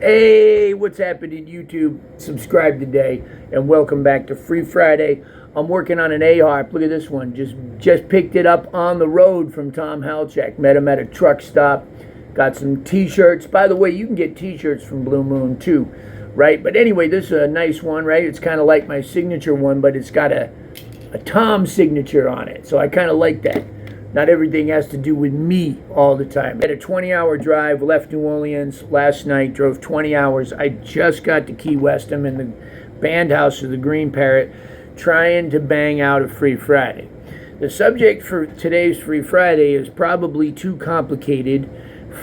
Hey, what's happening, YouTube? Subscribe today and welcome back to Free Friday. I'm working on an A-harp. Look at this one. Just picked it up on the road from Tom Halchak. Met him at a truck stop. Got some t-shirts. By the way, you can get t-shirts from Blue Moon too, right? But anyway, this is a nice one, right? It's kind of like my signature one, but it's got a Tom signature on it. So I kind of like that. Not everything has to do with me all the time. I had a 20-hour drive, left New Orleans last night, drove 20 hours. I just got to Key West. I'm in the band house of the Green Parrot, trying to bang out a Free Friday. The subject for today's Free Friday is probably too complicated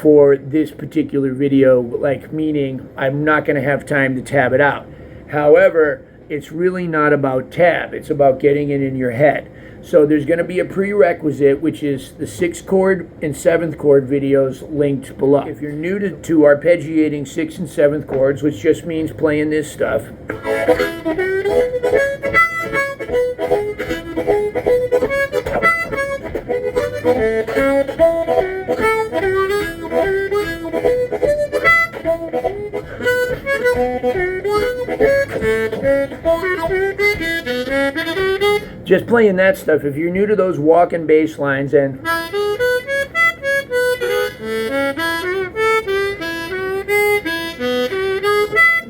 for this particular video, like meaning I'm not going to have time to tab it out. However, it's really not about tab. It's about getting it in your head. So there's going to be a prerequisite, which is the 6th chord and 7th chord videos linked below. If you're new to arpeggiating 6th and 7th chords, which just means playing this stuff, just playing that stuff. If you're new to those walking bass lines, and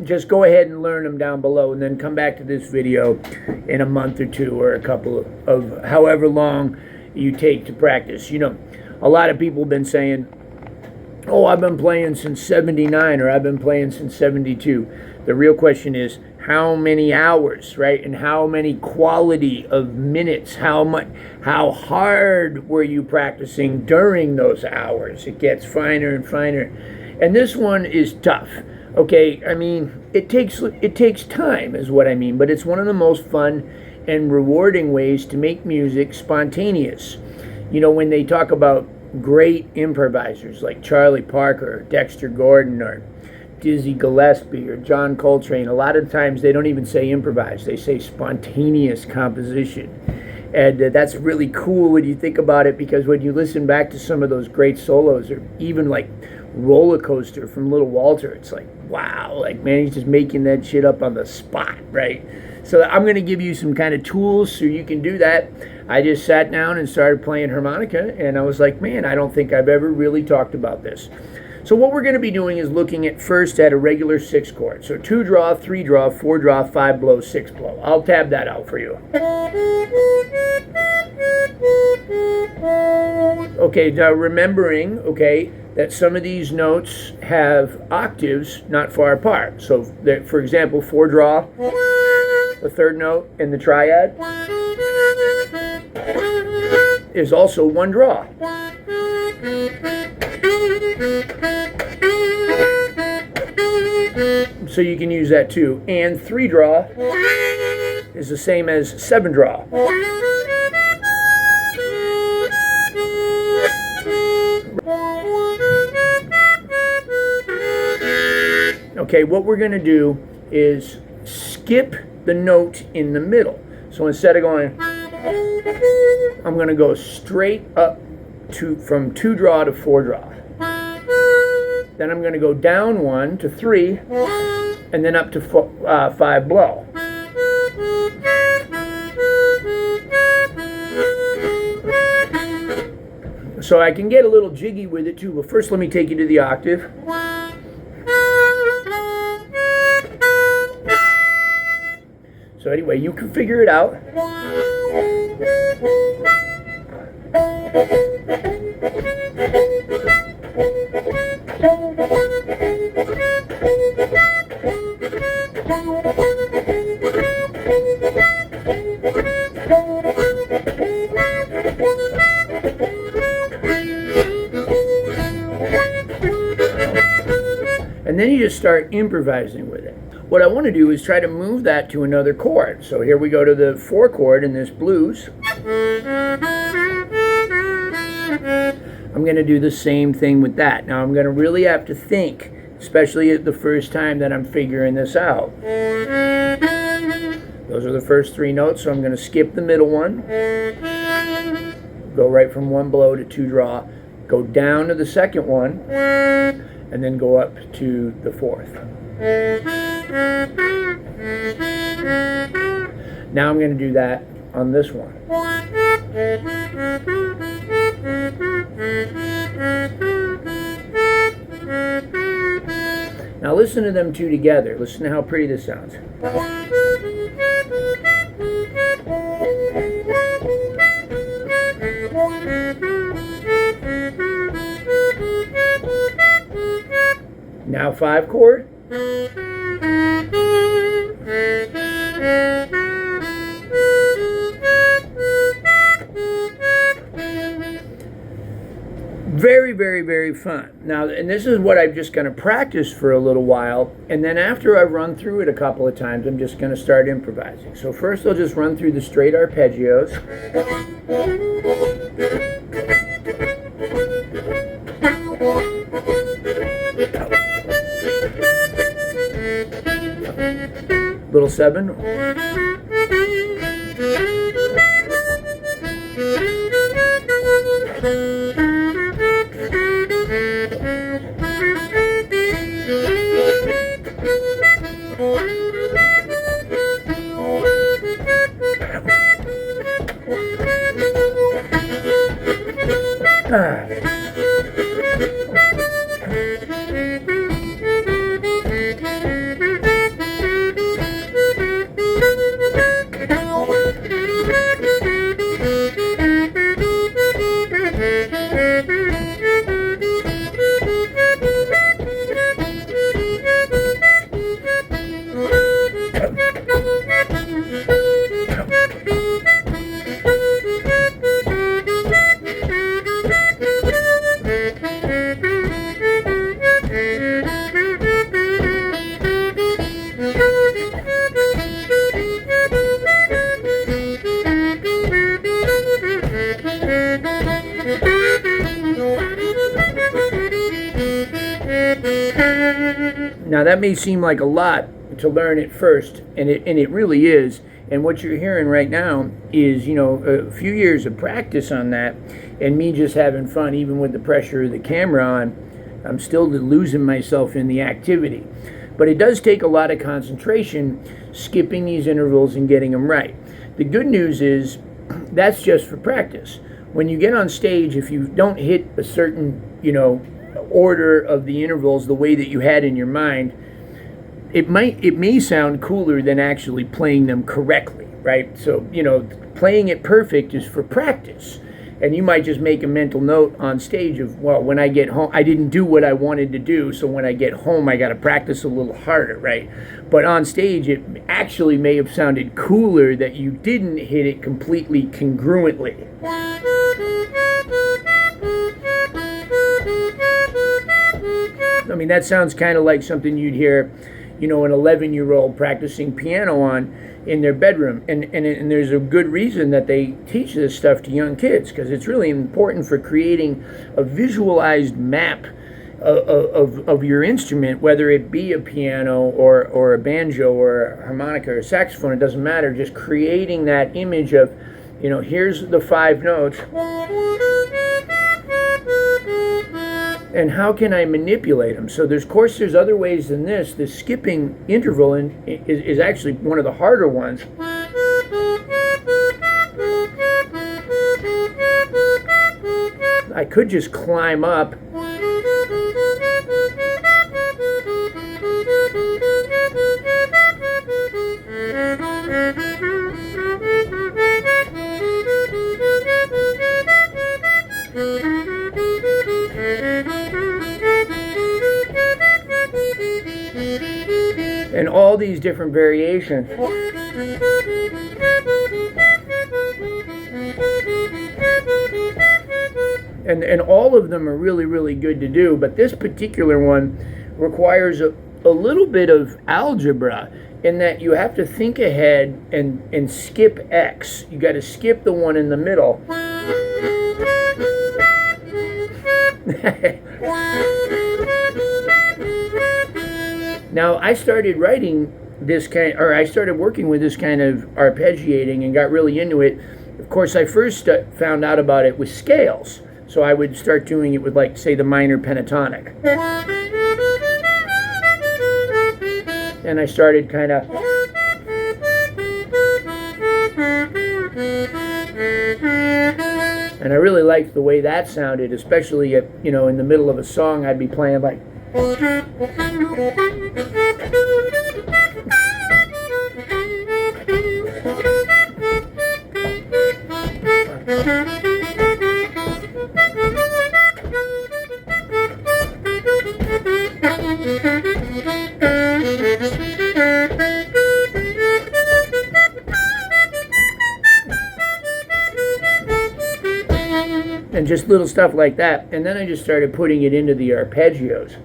just go ahead and learn them down below and then come back to this video in a month or two or a couple of however long you take to practice. You know, a lot of people have been saying, oh, I've been playing since 79 or I've been playing since 72. The real question is, how many hours, right? And how many quality of minutes? How hard were you practicing during those hours? It gets finer and finer. And this one is tough. Okay, I mean, it takes time is what I mean, but it's one of the most fun and rewarding ways to make music spontaneous. You know, when they talk about great improvisers like Charlie Parker, or Dexter Gordon, or Dizzy Gillespie or John Coltrane, a lot of times they don't even say improvise, they say spontaneous composition. And that's really cool when you think about it, because when you listen back to some of those great solos, or even like Roller Coaster from Little Walter, it's like, wow, like, man, he's just making that shit up on the spot, right? So I'm going to give you some kind of tools so you can do that. I just sat down and started playing harmonica, and I was like, man, I don't think I've ever really talked about this. So what we're going to be doing is looking at first at a regular 6 chord. So 2 draw, 3 draw, 4 draw, 5 blow, 6 blow. I'll tab that out for you. Okay, now remembering, okay, that some of these notes have octaves not far apart. So that, for example, 4 draw, the 3rd note in the triad is also 1 draw. So you can use that too. And 3 draw is the same as 7 draw. Okay, what we're going to do is skip the note in the middle. So instead of going, I'm going to go straight up from 2 draw to 4 draw. Then I'm going to go down 1 to 3, and then up to 5 blow. So I can get a little jiggy with it too, but first let me take you to the octave. So anyway, you can figure it out. And then you just start improvising with it. what I want to do is try to move that to another chord. So here we go to the 4 chord in this blues. I'm going to do the same thing with that. Now I'm going to really have to think, especially at the first time that I'm figuring this out. Those are the first 3 notes, so I'm going to skip the middle one, go right from 1 blow to 2 draw, go down to the second one, and then go up to the 4th. Now I'm going to do that on this one. Now listen to them two together. Listen to how pretty this sounds. Now 5 chord. Very, very, very fun. Now, and this is what I'm just going to practice for a little while, and then after I've run through it a couple of times, I'm just going to start improvising. So first I'll just run through the straight arpeggios. Little 7. Now that may seem like a lot to learn at first, and it really is. And what you're hearing right now is, you know, a few years of practice on that, and me just having fun, even with the pressure of the camera on. I'm still losing myself in the activity. But it does take a lot of concentration, skipping these intervals and getting them right. The good news is that's just for practice. When you get on stage, if you don't hit a certain, you know, order of the intervals the way that you had in your mind, it may sound cooler than actually playing them correctly, right? So, you know, playing it perfect is for practice. And you might just make a mental note on stage of, well, when I get home, I didn't do what I wanted to do, so when I get home, I got to practice a little harder, right? But on stage, it actually may have sounded cooler that you didn't hit it completely congruently. I mean, that sounds kind of like something you'd hear, you know, an 11-year-old practicing piano on in their bedroom. And there's a good reason that they teach this stuff to young kids, because it's really important for creating a visualized map of your instrument, whether it be a piano or a banjo or a harmonica or a saxophone. It doesn't matter. Just creating that image of, you know, here's the 5 notes. And how can I manipulate them? So there's other ways than this. The skipping interval is actually one of the harder ones. I could just climb up. And all these different variations. And all of them are really, really good to do, but this particular one requires a little bit of algebra in that you have to think ahead and skip X. You got to skip the one in the middle. Now, I started writing this kind, or I started working with this kind of arpeggiating and got really into it. Of course, I first found out about it with scales. So I would start doing it with, like, say, the minor pentatonic. And I started kind of... And I really liked the way that sounded, especially at, you know, in the middle of a song, I'd be playing like... And just little stuff like that. And then I just started putting it into the arpeggios.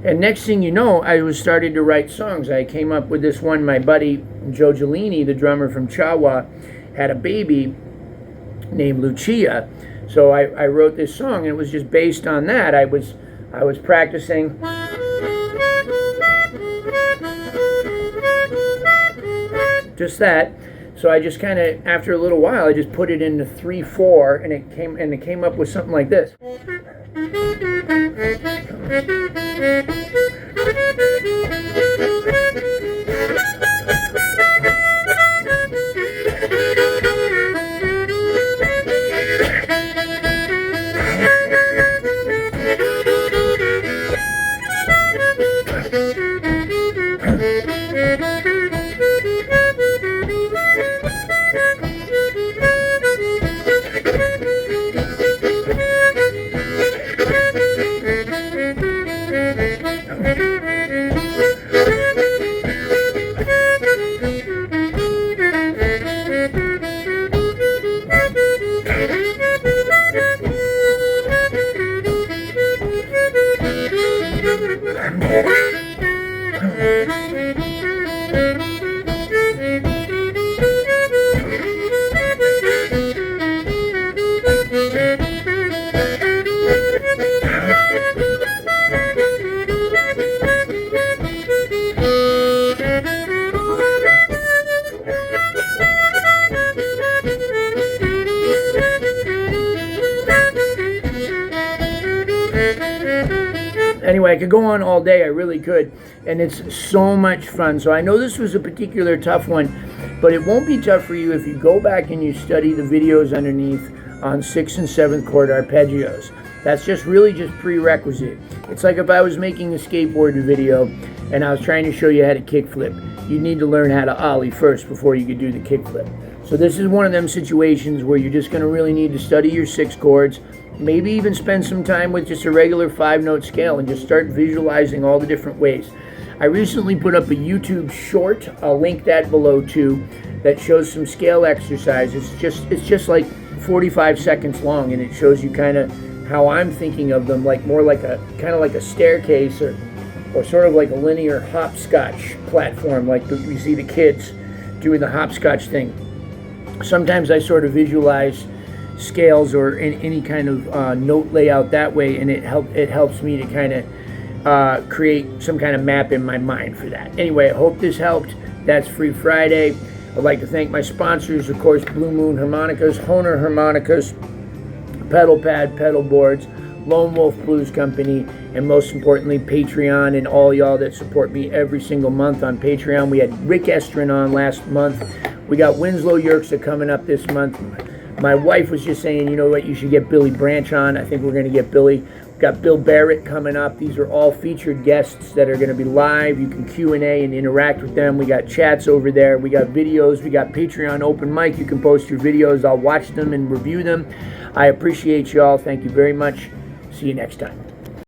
And next thing you know, I was starting to write songs. I came up with this one. My buddy Joe Gelini, the drummer from Chawa, had a baby named Lucia. So I wrote this song, and it was just based on that. I was practicing. Just that. So I just kind of, after a little while, I just put it into 3/4, and it came up with something like this. Anyway, I could go on all day, I really could, and it's so much fun. So I know this was a particular tough one, but it won't be tough for you if you go back and you study the videos underneath on 6th and 7th chord arpeggios. That's just really just prerequisite. It's like if I was making a skateboard video and I was trying to show you how to kickflip. You'd need to learn how to ollie first before you could do the kickflip. So this is one of them situations where you're just going to really need to study your 6 chords, maybe even spend some time with just a regular 5-note scale and just start visualizing all the different ways. I recently put up a YouTube short, I'll link that below too, that shows some scale exercises. It's just like 45 seconds long, and it shows you kind of how I'm thinking of them, like more like a kind of like a staircase or sort of like a linear hopscotch platform, like you see the kids doing the hopscotch thing. Sometimes I sort of visualize scales or any kind of note layout that way, and it helps me to kind of create some kind of map in my mind for that. Anyway, I hope this helped. That's Free Friday. I'd like to thank my sponsors, of course, Blue Moon Harmonicas, Hohner Harmonicas, Pedal Pad Pedal Boards, Lone Wolf Blues Company, and most importantly, Patreon, and all y'all that support me every single month on Patreon. We had Rick Estrin on last month. We got Winslow Yerxa coming up this month. My wife was just saying, you know what, you should get Billy Branch on. I think we're going to get Billy. We've got Bill Barrett coming up. These are all featured guests that are going to be live. You can Q&A and interact with them. We got chats over there. We got videos. We got Patreon open mic. You can post your videos. I'll watch them and review them. I appreciate y'all. Thank you very much. See you next time.